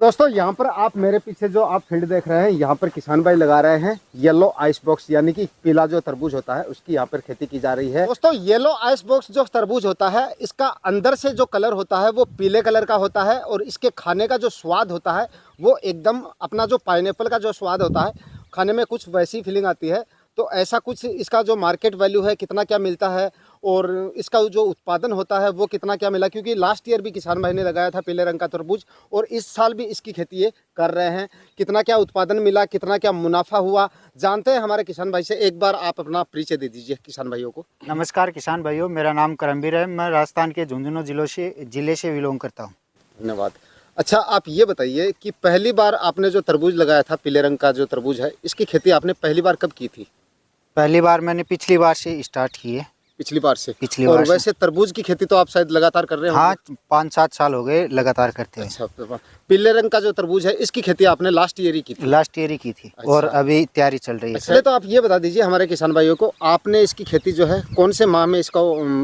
दोस्तों यहाँ पर आप मेरे पीछे जो आप फील्ड देख रहे हैं, यहाँ पर किसान भाई लगा रहे हैं येलो आइस बॉक्स, यानी कि पीला जो तरबूज होता है उसकी यहाँ पर खेती की जा रही है। दोस्तों येलो आइस बॉक्स जो तरबूज होता है, इसका अंदर से जो कलर होता है वो पीले कलर का होता है और इसके खाने का जो स्वाद होता है वो एकदम अपना जो पाइनएप्पल का जो स्वाद होता है, खाने में कुछ वैसी फीलिंग आती है। तो ऐसा कुछ इसका जो मार्केट वैल्यू है, कितना क्या मिलता है और इसका जो उत्पादन होता है वो कितना क्या मिला, क्योंकि लास्ट ईयर भी किसान भाई ने लगाया था पीले रंग का तरबूज और इस साल भी इसकी खेती ये कर रहे हैं। कितना क्या उत्पादन मिला, कितना क्या मुनाफा हुआ, जानते हैं हमारे किसान भाई से। एक बार आप अपना परिचय दे दीजिए किसान भाइयों को। नमस्कार किसान भाइयों, मेरा नाम करमवीर है। मैं राजस्थान के झुंझुनू जिले से बिलोंग करता हूँ। धन्यवाद। अच्छा, आप ये बताइए कि पहली बार आपने जो तरबूज लगाया था, पीले रंग का जो तरबूज है, इसकी खेती आपने पहली बार कब की थी? पहली बार मैंने पिछली बार से स्टार्ट की है। पिछली बार से? और वैसे तरबूज की खेती तो आप शायद लगातार कर रहे हो? हाँ, 5-7 साल हो गए लगातार करते हैं। अच्छा, पीले रंग का जो तरबूज है इसकी खेती आपने लास्ट ईयर ही की थी? लास्ट ईयर ही की थी। अच्छा। और अभी तैयारी चल रही है। अच्छा, तो आप ये बता दीजिए हमारे किसान भाइयों को, आपने इसकी खेती जो है कौन से माह में इसका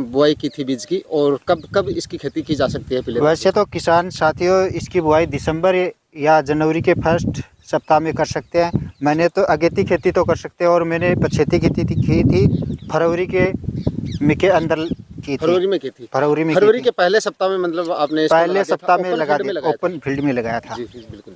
बुआई की थी बीज की, और कब कब इसकी खेती की जा सकती है पीले? वैसे तो किसान साथियों इसकी बुआई दिसंबर या जनवरी के फर्स्ट सप्ताह में कर सकते हैं। मैंने तो अगेती खेती तो कर सकते हैं और मैंने पछेती खेती की थी फरवरी के अंदर की थी। फरवरी में की थी? फरवरी के पहले सप्ताह में, मतलब आपने पहले सप्ताह में लगा दिया, ओपन फील्ड में लगाया था। जी बिल्कुल।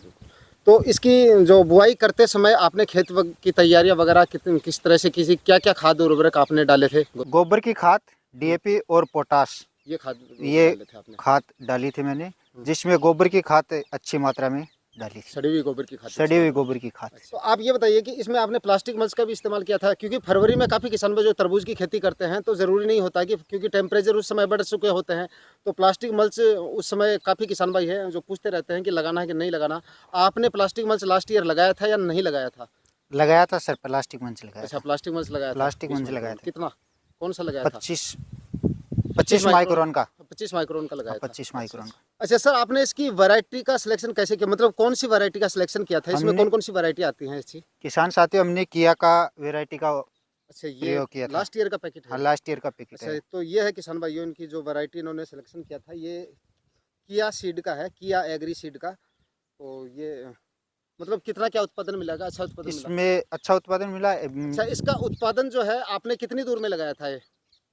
तो इसकी जो बुआई करते समय आपने खेत की तैयारियां वगैरह किस तरह से की, क्या क्या खाद और उर्वरक आपने डाले थे? गोबर की खाद, डीएपी और पोटाश, ये खाद डाली थी मैंने, जिसमें गोबर की खाद अच्छी मात्रा में डाली थी। सड़ी हुई गोबर की खाद? सड़ी हुई गोबर की खाद। तो आप ये बताइए कि इसमें आपने प्लास्टिक मल्च का भी इस्तेमाल किया था? क्योंकि फरवरी में काफ़ी किसान जो तरबूज की खेती करते हैं तो ज़रूरी नहीं होता कि, क्योंकि टेम्परेचर उस समय बढ़ चुके होते हैं, तो प्लास्टिक मल्च उस समय काफ़ी किसान भाई हैं जो पूछते रहते हैं कि लगाना है कि नहीं लगाना। आपने प्लास्टिक मल्च लास्ट ईयर लगाया था या नहीं लगाया था? लगाया था सर, प्लास्टिक मंच लगाया। अच्छा, प्लास्टिक मंच लगाया था? प्लास्टिक मंच लगाया था। कितना, कौन सा लगाया था? 25 माइक्रोन का। 25 माइक्रोन का लगाया था? 25 माइक्रोन का। अच्छा सर, आपने इसकी वैरायटी का सिलेक्शन कैसे किया, मतलब कौन सी वैरायटी का सिलेक्शन किया था? इसमें कौन कौन सी वैरायटी आती है इसकी? किसान साथियों हमने किया का वैरायटी का। अच्छा, ये किया लास्ट ईयर का पैकेट है? हाँ, लास्ट ईयर का पैकेट है। तो ये है किसान भाइयों, इनकी जो वैरायटी इन्होंने सिलेक्शन किया था, ये किया सीड का है, किया एग्री सीड का। तो ये मतलब कितना क्या उत्पादन मिलेगा? अच्छा उत्पादन इसमें अच्छा उत्पादन मिला। अच्छा, इसका उत्पादन जो है आपने कितनी दूर में लगाया था? ये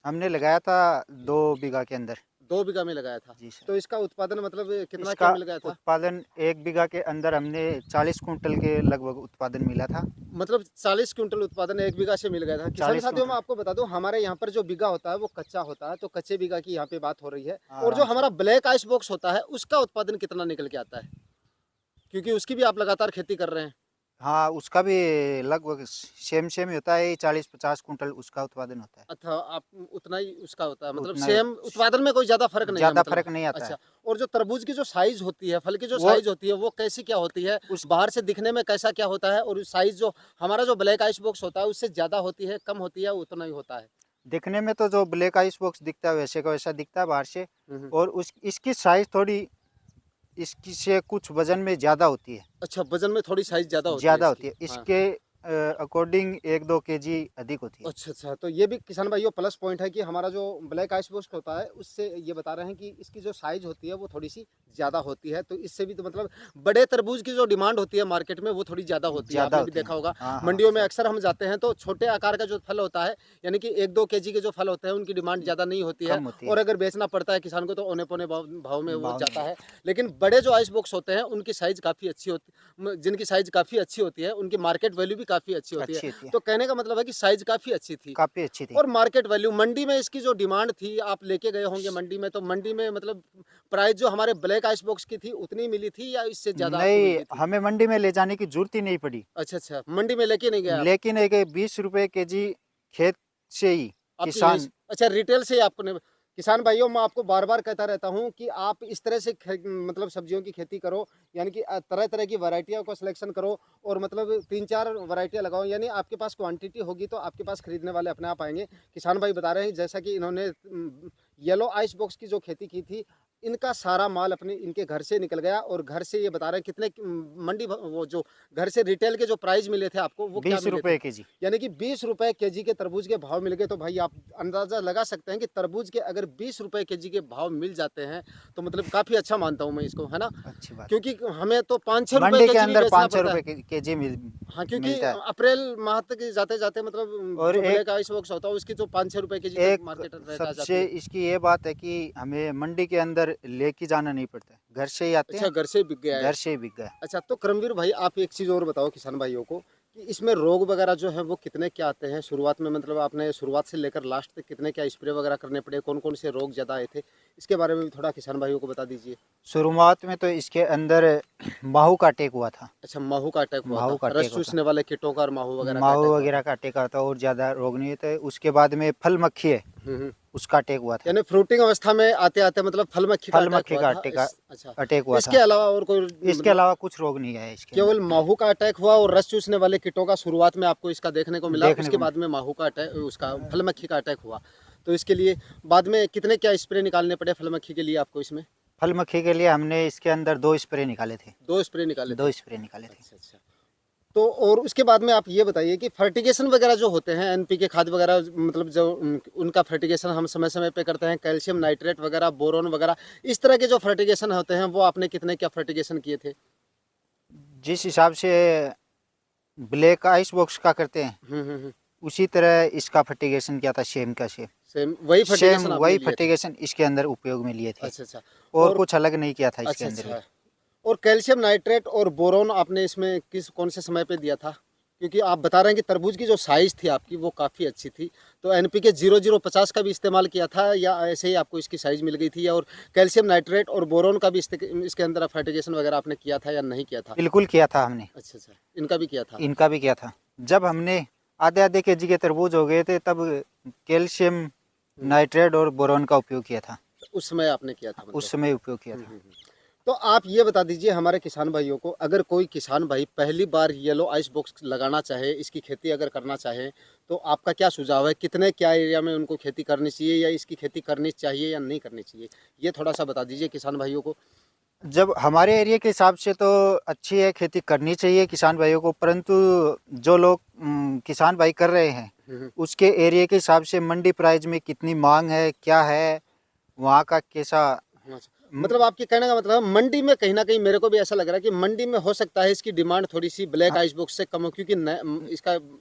हमने लगाया था 2 बीघा के अंदर। 2 बीघा में लगाया था? जी सर। तो इसका उत्पादन मतलब कितना क्या मिल गया था? उत्पादन 1 बीघा के अंदर हमने 40 कुंटल के लगभग उत्पादन मिला था। मतलब 40 क्विंटल उत्पादन 1 बीघा से मिल गया था। किसान साथियों, मैं आपको बता दूं, हमारे यहाँ पर जो बीघा होता है वो कच्चा होता है, तो कच्चे बीघा की यहाँ पे बात हो रही है। और जो हमारा ब्लैक आइस बॉक्स होता है उसका उत्पादन कितना निकल के आता है, क्योंकि उसकी भी आप लगातार खेती कर रहे हैं? हाँ, उसका भी लगभग सेम ही होता है, 40-50 कुंटल उसका उत्पादन होता है। अच्छा, आप उतना ही उसका होता है, मतलब उतना सेम उत्पादन में कोई ज्यादा फर्क नहीं है? ज्यादा फर्क नहीं आता। अच्छा, और जो तरबूज की जो साइज होती है, फल की जो साइज होती है, वो कैसी क्या होती है? उस बाहर से दिखने में कैसा क्या होता है, और साइज जो हमारा जो ब्लैक आइस बॉक्स होता है उससे ज्यादा होती है, कम होती है, उतना ही होता है? दिखने में तो जो ब्लैक आइस बॉक्स दिखता है वैसे का वैसा दिखता है बाहर से, और इसकी साइज थोड़ी इसकी से कुछ वजन में ज्यादा होती है। अच्छा, वजन में थोड़ी साइज ज्यादा होती है? इसके अकॉर्डिंग 1-2 केजी अधिक होती है। अच्छा, तो ये भी किसान भाइयों प्लस पॉइंट है कि हमारा जो ब्लैक आइस बॉक्स होता है उससे ये बता रहे हैं कि इसकी जो साइज होती है वो थोड़ी सी ज़्यादा होती है, तो इससे भी तो मतलब बड़े तरबूज की जो डिमांड होती है मार्केट में वो थोड़ी ज़्यादा होती है। आपने भी देखा होगा मंडियों में अक्सर हम जाते हैं तो छोटे आकार का जो फल होता है, यानी कि 1-2 केजी के जो फल होते हैं उनकी डिमांड ज़्यादा नहीं होती है, और अगर बेचना पड़ता है किसान को तो औने पौने भाव में वो जाता है। लेकिन बड़े जो आइस बॉक्स होते हैं उनकी साइज काफ़ी अच्छी होती, जिनकी साइज काफ़ी अच्छी होती है उनकी मार्केट वैल्यू भी काफ़ी अच्छी होती है। तो कहने का मतलब है कि साइज काफी अच्छी थी? काफी अच्छी थी। और मार्केट वैल्यू मंडी में इसकी जो डिमांड थी, आप लेके गए होंगे मंडी में, तो मंडी में मतलब प्राइस जो हमारे ब्लैक आइस बॉक्स की थी उतनी मिली थी या इससे ज्यादा? नहीं, हमें मंडी में ले जाने की जरूरत ही नहीं पड़ी। अच्छा, मंडी में लेके नहीं गया? लेकिन 20 रुपए केजी खेत से ही किसान। अच्छा, रिटेल से आपने? किसान भाइयों, मैं आपको बार बार कहता रहता हूं कि आप इस तरह से मतलब सब्जियों की खेती करो, यानी कि तरह तरह की वैरायटियों को सिलेक्शन करो, और मतलब 3-4 वैरायटियां लगाओ, यानी आपके पास क्वांटिटी होगी तो आपके पास खरीदने वाले अपने आप आएंगे। किसान भाई बता रहे हैं जैसा कि इन्होंने येलो आइस बॉक्स की जो खेती की थी, इनका सारा माल अपने इनके घर से निकल गया और घर से ये बता रहे हैं कितने मंडी वो जो घर से रिटेल के जो प्राइस मिले थे आपको वो क्या 20 मिले रुपए थे? केजी। यानी कि 20 रुपए केजी के तरबूज के भाव मिल गए। तो भाई आप अंदाजा लगा सकते हैं कि तरबूज के अगर 20 रुपए केजी के भाव मिल जाते हैं तो मतलब काफी अच्छा मानता हूँ मैं इसको, है ना। अच्छी बात। क्योंकि हमें तो 5-6 रुपए मंडी के केजी भी अंदर बेचना 500 पड़ता है। रुपए केजी हाँ, क्योंकि मिलता है। अप्रैल माह तक जाते जाते मतलब और जो एक ब्लैक आइस बॉक्स होता है उसकी तो 5-6 रुपए केजी तक एक मार्केट रेट आ जाती सबसे है। इसकी ये बात है कि हमें मंडी के अंदर लेके जाना नहीं पड़ता है, घर से ही आते अच्छा, हैं, घर से बिक गया है। घर से ही बिक गया। अच्छा, तो करमवीर भाई आप एक चीज़ और बताओ किसान भाइयों को कि इसमें रोग वगैरह जो है वो कितने क्या आते हैं शुरुआत में, मतलब आपने शुरुआत से लेकर लास्ट तक कितने क्या स्प्रे वगैरह करने पड़े, कौन कौन से रोग ज़्यादा आए थे, इसके बारे में भी थोड़ा किसान भाइयों को बता दीजिए। शुरुआत में तो इसके अंदर माहू का अटैक हुआ था। अच्छा, माहू का अटैक हुआ माहू था, का रस अटैक हुआ चूसने वाले कीटों का और माहू वगैरह का माहू अटैक हुआ वगैरह का अटैक आता और ज़्यादा रोग नहीं थे। उसके बाद में फल मक्खी है, हम्म। उसका अटैक हुआ था। यानी फ्रूटिंग अवस्था में आते आते मतलब फल मक्खी का फल अटैक मक्खी हुआ का था। अच्छा, अटैक हुआ इसके था। अलावा और कोई इसके अलावा कुछ रोग नहीं है इसके केवल माहू का अटैक हुआ और रस चूसने वाले कीटों का शुरुआत में आपको इसका देखने को मिला, देखने उसके को बाद में माहू का अटैक, उसका फल मक्खी का अटैक हुआ। तो इसके लिए बाद में कितने क्या स्प्रे निकालने पड़े फल मक्खी के लिए आपको इसमें? फल मक्खी के लिए हमने इसके अंदर 2 स्प्रे निकाले थे। 2 स्प्रे निकाले थे। 2 स्प्रे निकाले थे। अच्छा अच्छा। तो और उसके बाद में आप ये बताइए कि फर्टिगेशन वगैरह जो होते हैं एनपीके खाद वगैरह, मतलब जो उनका फर्टिगेशन हम समय समय पे करते हैं, कैल्शियम नाइट्रेट वगैरह, बोरोन वगैरह, इस तरह के जो फर्टिगेशन होते हैं वो आपने कितने क्या फर्टिगेशन किए थे? जिस हिसाब से ब्लैक आइस बॉक्स का करते हैं उसी तरह इसका फर्टिगेशन किया था, सेम का सेम। सेम वही फर्टिगेशन आपने वही लिए थे? फर्टिगेशन इसके अंदर उपयोग में लिए थे। अच्छा अच्छा। और कुछ अलग नहीं किया था इसके अच्छा अंदर। अच्छा। और कैल्शियम नाइट्रेट और बोरोन आपने इसमें कौन से समय पे दिया था? क्योंकि आप बता रहे हैं कि तरबूज की जो साइज़ थी आपकी वो काफ़ी अच्छी थी, तो एनपीके 0050 का भी इस्तेमाल किया था या ऐसे ही आपको इसकी साइज़ मिल गई थी, या और कैल्शियम नाइट्रेट और बोरोन का भी इसके अंदर फर्टिगेशन वगैरह आपने किया था या नहीं किया था? बिल्कुल किया था हमने। अच्छा अच्छा, इनका भी किया था। इनका भी किया था। जब हमने आधे आधे केजी के तरबूज हो गए थे तब कैल्शियम नाइट्रेट और बोरोन का उपयोग किया था। उस समय आपने किया था मतलब? उस समय उपयोग किया था। तो आप ये बता दीजिए हमारे किसान भाइयों को, अगर कोई किसान भाई पहली बार येलो आइस बॉक्स लगाना चाहे, इसकी खेती अगर करना चाहे, तो आपका क्या सुझाव है? कितने क्या एरिया में उनको खेती करनी चाहिए, या इसकी खेती करनी चाहिए या नहीं करनी चाहिए, ये थोड़ा सा बता दीजिए किसान भाइयों को। जब हमारे एरिया के हिसाब से तो अच्छी है, खेती करनी चाहिए किसान भाइयों को, परंतु जो लोग किसान भाई कर रहे हैं उसके एरिया के हिसाब से मंडी प्राइस में कितनी मांग है, क्या है, वहाँ का कैसा। मतलब आपके कहने का मतलब मंडी में कहीं ना कहीं मेरे को भी ऐसा लग रहा है कि मंडी में हो सकता है इसकी डिमांड थोड़ी सी ब्लैक आइस बॉक्स से कम हो, क्योंकि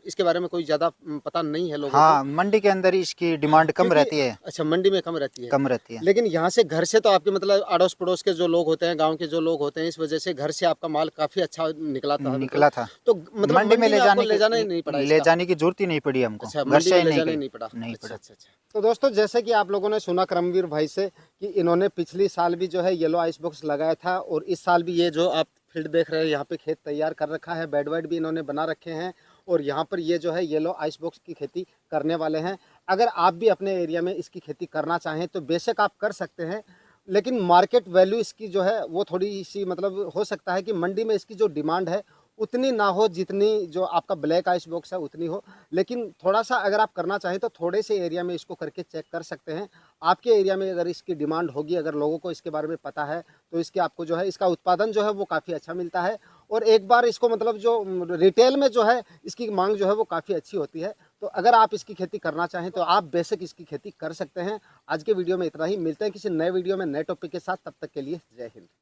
इसके बारे में कोई ज़्यादा पता नहीं है लोगों हाँ, मंडी के अंदर इसकी डिमांड कम रहती है। अच्छा, मंडी में कम रहती है। कम रहती है। लेकिन यहाँ से घर से तो आपके मतलब अड़ोस पड़ोस के जो लोग होते हैं, गांव के जो लोग होते हैं, इस वजह से घर से आपका माल काफी अच्छा निकला था। तो मतलब मंडी में ले जाना ही नहीं पड़ा, ले जाने की जरूरत ही नहीं पड़ी हमको। अच्छा, घर से ले जाना ही नहीं पड़ा। अच्छा। अच्छा। तो दोस्तों, जैसे कि आप लोगों ने सुना करमवीर भाई से कि इन्होंने पिछली साल भी जो है येलो आइस बॉक्स लगाया था, और इस साल भी ये जो आप फील्ड देख रहे हैं यहाँ पे खेत तैयार कर रखा है, बेड वेड भी इन्होंने बना रखे हैं, और यहाँ पर ये जो है येलो आइस बॉक्स की खेती करने वाले हैं। अगर आप भी अपने एरिया में इसकी खेती करना चाहें तो बेशक आप कर सकते हैं, लेकिन मार्केट वैल्यू इसकी जो है वो थोड़ी सी, मतलब हो सकता है कि मंडी में इसकी जो डिमांड है उतनी ना हो जितनी जो आपका ब्लैक आइस बॉक्स है उतनी हो। लेकिन थोड़ा सा अगर आप करना चाहें तो थोड़े से एरिया में इसको करके चेक कर सकते हैं। आपके एरिया में अगर इसकी डिमांड होगी, अगर लोगों को इसके बारे में पता है, तो इसके आपको जो है इसका उत्पादन जो है वो काफ़ी अच्छा मिलता है, और एक बार इसको मतलब जो रिटेल में जो है इसकी मांग जो है वो काफ़ी अच्छी होती है। तो अगर आप इसकी खेती करना चाहें तो आप बेशक इसकी खेती कर सकते हैं। आज के वीडियो में इतना ही, मिलते हैं किसी नए वीडियो में नए टॉपिक के साथ, तब तक के लिए जय हिंद।